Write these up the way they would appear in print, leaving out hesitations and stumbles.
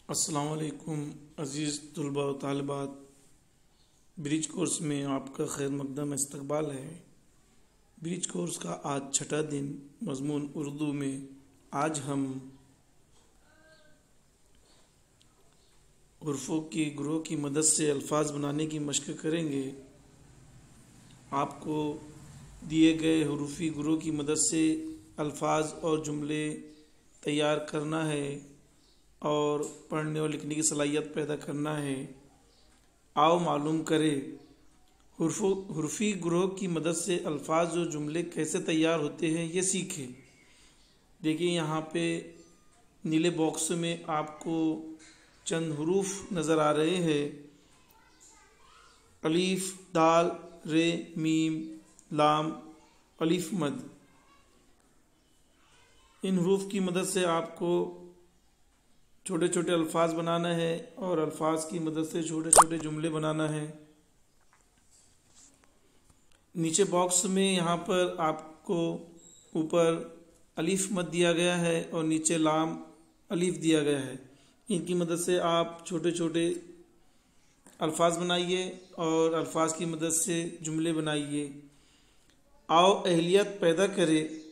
अस्सलाम वालेकुम अज़ीज़ तलबा व तालिबात। ब्रिज कोर्स में आपका खैर मकदम इस्तकबाल है। ब्रिज कोर्स का आज छठा दिन मज़मून उर्दू में। आज हम हुर्फ़ों की ग्रोह की मदद से अल्फाज बनाने की मशक़ करेंगे। आपको दिए गए हुरूफ़ी ग्रोह की मदद से अल्फाज और जुमले तैयार करना है और पढ़ने और लिखने की सलाहियत पैदा करना है। आओ मालूम करें हुर्फ़ी ग्रोह की मदद से अल्फाज और जुमले कैसे तैयार होते हैं, ये सीखें। देखिए यहाँ पे नीले बॉक्स में आपको चंद हुरूफ नज़र आ रहे हैं। अलीफ, दाल, रे, मीम, लाम, अलीफ मद। इन हुरूफ की मदद से आपको छोटे छोटे अल्फाज बनाना है और अल्फाज की मदद से छोटे छोटे जुमले बनाना है। नीचे बॉक्स में यहाँ पर आपको ऊपर अलीफ मद दिया गया है और नीचे लाम अलीफ दिया गया है। इनकी मदद से आप छोटे छोटे अल्फाज बनाइए और अल्फाज की मदद से जुमले बनाइए। आओ अहलियत पैदा करें,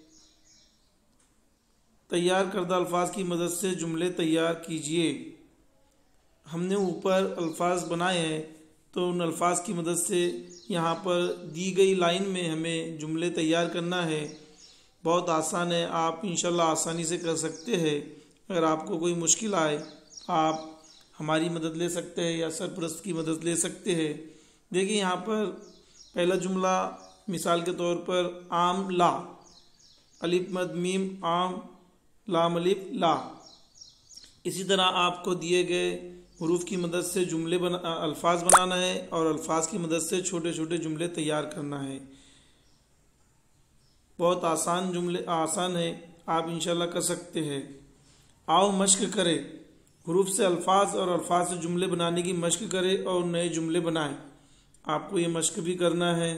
तैयार करदा अल्फाज की मदद से जुमले तैयार कीजिए। हमने ऊपर अल्फाज बनाए हैं तो उन अल्फाज की मदद से यहाँ पर दी गई लाइन में हमें जुमले तैयार करना है। बहुत आसान है, आप इंशाल्लाह आसानी से कर सकते हैं। अगर आपको कोई मुश्किल आए आप हमारी मदद ले सकते हैं या सरपरस्त की मदद ले सकते हैं। देखिए यहाँ पर पहला जुमला मिसाल के तौर पर आम ला, अलिफ मद मीम आम लाम अलिफ ला। इसी तरह आपको दिए गए हुरूफ की मदद से जुमले अल्फाज बनाना है और अल्फाज की मदद से छोटे छोटे जुमले तैयार करना है। बहुत आसान है, आप इंशाल्लाह कर सकते हैं। आओ मश्क करें, हुरूफ से अल्फाज और अल्फाज से जुमले बनाने की मश्क करें और नए जुमले बनाएं। आपको ये मश्क भी करना है।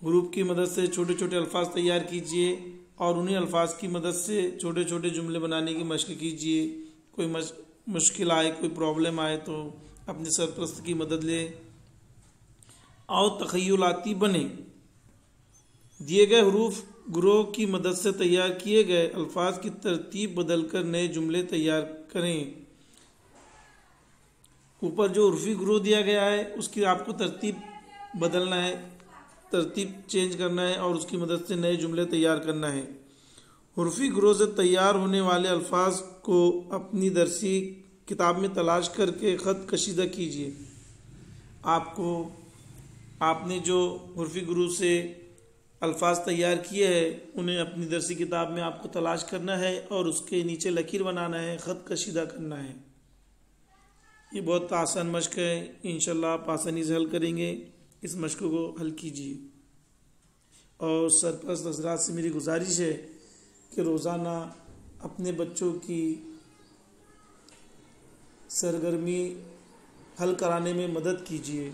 हुरूफ की मदद से छोटे छोटे अल्फाज तैयार कीजिए और उन्हीं अल्फाज की मदद से छोटे छोटे जुमले बनाने की मशक़ कीजिए। कोई मुश्किल आए, कोई प्रॉब्लम आए तो अपने सरपरस्त की मदद ले। आओ तख़य्युलाती बने, दिए गए हुरूफ ग्रोह की मदद से तैयार किए गए अल्फाज की तरतीब बदलकर नए जुमले तैयार करें। ऊपर जो हुरूफ़ी ग्रोह दिया गया है उसकी आपको तरतीब बदलना है, तरतीब चेंज करना है और उसकी मदद से नए जुमले तैयार करना है। हुरूफ़ी ग्रोह से तैयार होने वाले अल्फाज को अपनी दरसी किताब में तलाश करके ख़त कशीदा कीजिए। आपने जो हुरूफ़ी ग्रोह से अल्फाज तैयार किए हैं उन्हें अपनी दरसी किताब में आपको तलाश करना है और उसके नीचे लकीर बनाना है, ख़त कशीदा करना है। ये बहुत आसान मश्क है, इंशाल्लाह आप आसानी से हल करेंगे। इस मश्क को हल कीजिए। और सरपरस्त हज़रात से मेरी गुजारिश है कि रोज़ाना अपने बच्चों की सरगर्मी हल कराने में मदद कीजिए।